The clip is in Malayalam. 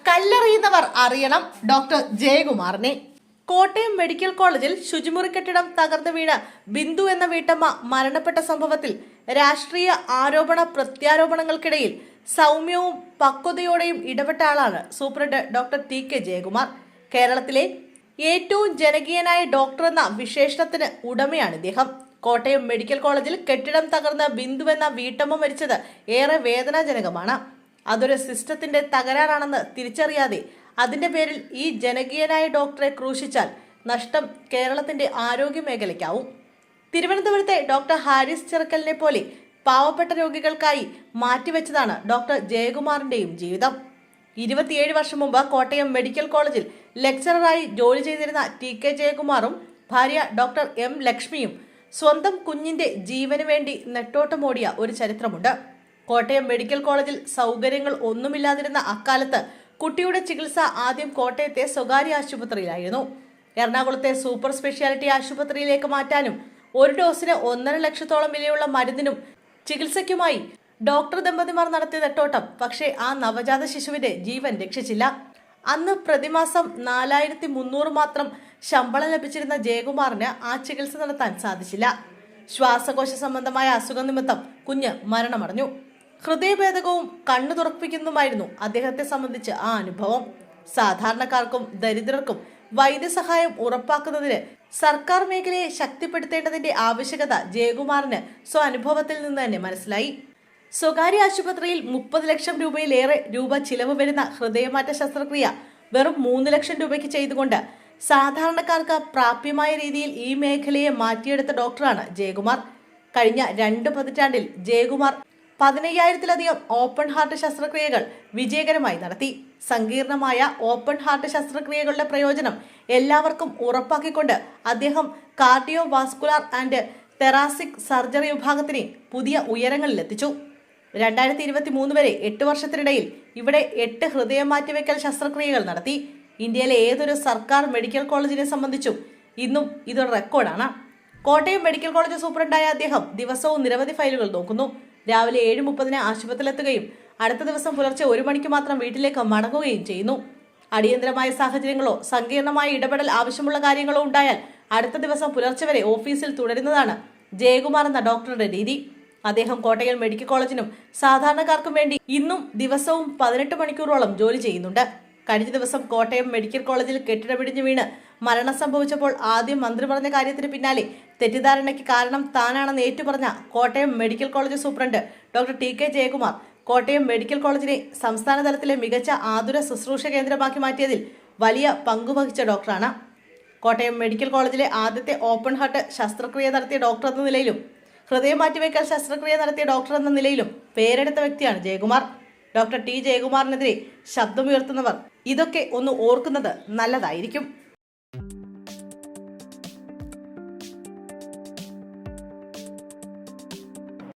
കല്ലെറിയുന്നവർ അറിയണം ഡോക്ടർ ജയകുമാറിനെ. കോട്ടയം മെഡിക്കൽ കോളേജിൽ ശുചിമുറി കെട്ടിടം തകർന്നു വീണ ബിന്ദു എന്ന വീട്ടമ്മ മരണപ്പെട്ട സംഭവത്തിൽ രാഷ്ട്രീയ ആരോപണ പ്രത്യാരോപണങ്ങൾക്കിടയിൽ സൗമ്യവും പക്വതയോടെയും ഇടപെട്ട ആളാണ് സൂപ്രണ്ട് ഡോക്ടർ ടി.കെ. ജയകുമാർ. കേരളത്തിലെ ഏറ്റവും ജനകീയനായ ഡോക്ടർ എന്ന വിശേഷണത്തിന് ഉടമയാണ് ഇദ്ദേഹം. കോട്ടയം മെഡിക്കൽ കോളേജിൽ കെട്ടിടം തകർന്ന ബിന്ദു എന്ന വീട്ടമ്മ മരിച്ചത് ഏറെ വേദനാജനകമാണ്. അതൊരു സിസ്റ്റത്തിന്റെ തകരാറാണെന്ന് തിരിച്ചറിയാതെ അതിന്റെ പേരിൽ ഈ ജനകീയനായ ഡോക്ടറെ ക്രൂശിച്ചാൽ നഷ്ടം കേരളത്തിന്റെ ആരോഗ്യ മേഖലയ്ക്കാവും. തിരുവനന്തപുരത്തെ ഡോക്ടർ ഹാരിസ് ചെറുക്കലിനെ പോലെ പാവപ്പെട്ട രോഗികൾക്കായി മാറ്റിവെച്ചതാണ് ഡോക്ടർ ജയകുമാറിന്റെയും ജീവിതം. 27 വർഷം മുമ്പ് കോട്ടയം മെഡിക്കൽ കോളേജിൽ ലെക്ചററായി ജോലി ചെയ്തിരുന്ന ടി.കെ. ജയകുമാറും ഭാര്യ ഡോക്ടർ എം. ലക്ഷ്മിയും സ്വന്തം കുഞ്ഞിന്റെ ജീവന് വേണ്ടി നെട്ടോട്ടമോടിയ ഒരു ചരിത്രമുണ്ട്. കോട്ടയം മെഡിക്കൽ കോളേജിൽ സൗകര്യങ്ങൾ ഒന്നുമില്ലാതിരുന്ന അക്കാലത്ത് കുട്ടിയുടെ ചികിത്സ ആദ്യം കോട്ടയത്തെ സ്വകാര്യ ആശുപത്രിയിലായിരുന്നു. എറണാകുളത്തെ സൂപ്പർ സ്പെഷ്യാലിറ്റി ആശുപത്രിയിലേക്ക് മാറ്റാനും 1 ഡോസിന് 1.5 ലക്ഷത്തോളം വിലയുള്ള മരുന്നിനും ചികിത്സയ്ക്കുമായി ഡോക്ടർ ദമ്പതിമാർ നടത്തിയ നെട്ടോട്ടം പക്ഷേ ആ നവജാത ശിശുവിന്റെ ജീവൻ രക്ഷിച്ചില്ല. അന്ന് പ്രതിമാസം 4300 മാത്രം ശമ്പളം ലഭിച്ചിരുന്ന ജയകുമാറിന് ആ ചികിത്സ നടത്താൻ സാധിച്ചില്ല. ശ്വാസകോശ സംബന്ധമായ അസുഖം നിമിത്തം കുഞ്ഞ് മരണമടഞ്ഞു. ഹൃദയഭേദകവും കണ്ണു തുറപ്പിക്കുന്നതുമായിരുന്നു അദ്ദേഹത്തെ സംബന്ധിച്ച് ആ അനുഭവം. സാധാരണക്കാർക്കും ദരിദ്രർക്കും വൈദ്യസഹായം ഉറപ്പാക്കുന്നതിന് സർക്കാർ മേഖലയെ ശക്തിപ്പെടുത്തേണ്ടതിന്റെ ആവശ്യകത ജയകുമാറിന് അനുഭവത്തിൽ നിന്ന് തന്നെ മനസ്സിലായി. സ്വകാര്യ ആശുപത്രിയിൽ 30 ലക്ഷം രൂപയിലേറെ ചിലവ് വരുന്ന ഹൃദയമാറ്റ ശസ്ത്രക്രിയ വെറും 3 ലക്ഷം രൂപയ്ക്ക് ചെയ്തുകൊണ്ട് സാധാരണക്കാർക്ക് പ്രാപ്യമായ രീതിയിൽ ഈ മേഖലയെ മാറ്റിയെടുത്ത ഡോക്ടറാണ് ജയകുമാർ. കഴിഞ്ഞ 2 പതിറ്റാണ്ടിൽ ജയകുമാർ 15,000-ലധികം ഓപ്പൺ ഹാർട്ട് ശസ്ത്രക്രിയകൾ വിജയകരമായി നടത്തി. സങ്കീർണമായ ഓപ്പൺ ഹാർട്ട് ശസ്ത്രക്രിയകളുടെ പ്രയോജനം എല്ലാവർക്കും ഉറപ്പാക്കിക്കൊണ്ട് അദ്ദേഹം cardiovascular and thoracic surgery വിഭാഗത്തിനെ പുതിയ ഉയരങ്ങളിലെത്തിച്ചു. 2023 വരെ 8 വർഷത്തിനിടയിൽ ഇവിടെ 8 ഹൃദയമാറ്റിവെക്കൽ ശസ്ത്രക്രിയകൾ നടത്തി. ഇന്ത്യയിലെ ഏതൊരു സർക്കാർ മെഡിക്കൽ കോളേജിനെ സംബന്ധിച്ചും ഇന്നും ഇതൊരു റെക്കോർഡാണ്. കോട്ടയം മെഡിക്കൽ കോളേജ് സൂപ്രണ്ടായ അദ്ദേഹം ദിവസവും നിരവധി ഫയലുകൾ നോക്കുന്നു. രാവിലെ 7:30 ആശുപത്രിയിലെത്തുകയും അടുത്ത ദിവസം പുലർച്ചെ 1 മണിക്ക് മാത്രം വീട്ടിലേക്ക് മടങ്ങുകയും ചെയ്യുന്നു. അടിയന്തരമായ സാഹചര്യങ്ങളോ സങ്കീർണമായ ഇടപെടൽ ആവശ്യമുള്ള കാര്യങ്ങളോ ഉണ്ടായാൽ അടുത്ത ദിവസം പുലർച്ചെ വരെ ഓഫീസിൽ തുടരുന്നതാണ് ജയകുമാർ എന്ന ഡോക്ടറുടെ രീതി. അദ്ദേഹം കോട്ടയം മെഡിക്കൽ കോളേജിനും സാധാരണക്കാർക്കും വേണ്ടി ഇന്നും ദിവസവും 18 മണിക്കൂറോളം ജോലി ചെയ്യുന്നുണ്ട്. കഴിഞ്ഞ ദിവസം കോട്ടയം മെഡിക്കൽ കോളേജിൽ കെട്ടിടമിടിഞ്ഞു വീണ് മരണം സംഭവിച്ചപ്പോൾ ആദ്യം മന്ത്രി പറഞ്ഞ കാര്യത്തിന് പിന്നാലെ തെറ്റിദ്ധാരണയ്ക്ക് കാരണം താനാണെന്ന് ഏറ്റുപറഞ്ഞ Kottayam medical college superintendent doctor T K. Jayakumar Kottayam medical കോളേജിനെ സംസ്ഥാന തലത്തിലെ മികച്ച ആതുര ശുശ്രൂഷ കേന്ദ്രമാക്കി മാറ്റിയതിൽ വലിയ പങ്കുവഹിച്ച ഡോക്ടറാണ്. കോട്ടയം മെഡിക്കൽ കോളേജിലെ ആദ്യത്തെ ഓപ്പൺ ഹാർട്ട് ശസ്ത്രക്രിയ നടത്തിയ ഡോക്ടർ എന്ന നിലയിലും ഹൃദയം മാറ്റിവെക്കൽ ശസ്ത്രക്രിയ നടത്തിയ ഡോക്ടർ എന്ന നിലയിലും പേരെടുത്ത വ്യക്തിയാണ് ജയകുമാർ. Doctor T. ജയകുമാറിനെതിരെ ശബ്ദമുയർത്തുന്നവർ ഇതൊക്കെ ഒന്ന് ഓർക്കുന്നത് നല്ലതായിരിക്കും.